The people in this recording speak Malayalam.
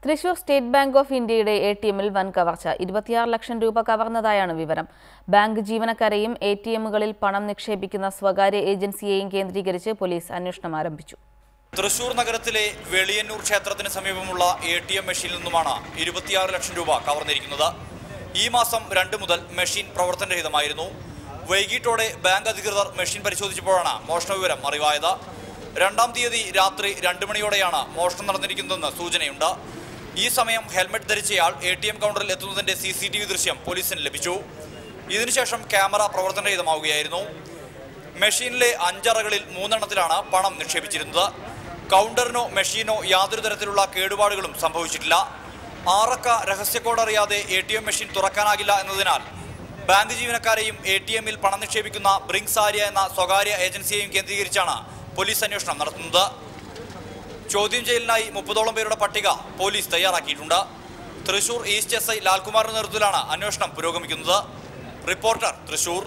തൃശൂർ സ്റ്റേറ്റ് ബാങ്ക് ഓഫ് ഇന്ത്യയുടെ എടിഎമ്മിൽ വൻ കവർച്ച 26 ലക്ഷം രൂപ കവർന്നതായാണ് വിവരം. ബാങ്ക് ജീവനക്കാരെയും എടിഎമ്മുകളിൽ പണം നിക്ഷേപിക്കുന്ന സ്വകാര്യ ഏജൻസിയെയും കേന്ദ്രീകരിച്ച് പോലീസ് അന്വേഷണം ആരംഭിച്ചു. തൃശൂർ നഗരത്തിലെ വെളിയന്നൂർ ക്ഷേത്രത്തിന് സമീപമുള്ള എടിഎം മെഷീനിൽ നിന്നുമാണ് 26 ലക്ഷം രൂപ കവർന്നിരിക്കുന്നത്. ഈ മാസം 2 മുതൽ മെഷീൻ പ്രവർത്തനരഹിതമായിരുന്നു. വൈകിട്ടോടെ ബാങ്ക് അധികൃതർ മെഷീൻ പരിശോധിച്ചപ്പോഴാണ് മോഷണ വിവരം അറിവായത്. 2-ാം തീയതി രാത്രി 2 മണിയോടെയാണ് മോഷണം നടന്നിരിക്കുന്നതെന്ന് സൂചനയുണ്ട്. ഈ സമയം ഹെൽമെറ്റ് ധരിച്ചയാൾ എടിഎം കൗണ്ടറിൽ എത്തുന്നതിന്റെ CCTV ദൃശ്യം പോലീസിന് ലഭിച്ചു. ഇതിനുശേഷം ക്യാമറ പ്രവർത്തനരഹിതമാവുകയായിരുന്നു. മെഷീനിലെ 5 അറകളിൽ 3 എണ്ണത്തിലാണ് പണം നിക്ഷേപിച്ചിരുന്നത്. കൗണ്ടറിനോ മെഷീനോ യാതൊരു തരത്തിലുള്ള കേടുപാടുകളും സംഭവിച്ചിട്ടില്ല. 6 അക്ക രഹസ്യ കോഡ് അറിയാതെ എടിഎം മെഷീൻ തുറക്കാനാകില്ല എന്നതിനാൽ ബാങ്ക് ജീവനക്കാരെയും എടിഎമ്മിൽ പണം നിക്ഷേപിക്കുന്ന ബ്രിങ്സ് ആര്യ എന്ന സ്വകാര്യ ഏജൻസിയെയും കേന്ദ്രീകരിച്ചാണ് പോലീസ് അന്വേഷണം നടത്തുന്നത്. ചോദ്യം ചെയ്യലിനായി 30ഓളം പേരുടെ പട്ടിക പോലീസ് തയ്യാറാക്കിയിട്ടുണ്ട്. തൃശൂർ ഈസ്റ്റ് SI ലാൽകുമാറിന്റെ നേതൃത്വത്തിലാണ് അന്വേഷണം പുരോഗമിക്കുന്നത്. റിപ്പോർട്ടർ, തൃശൂർ.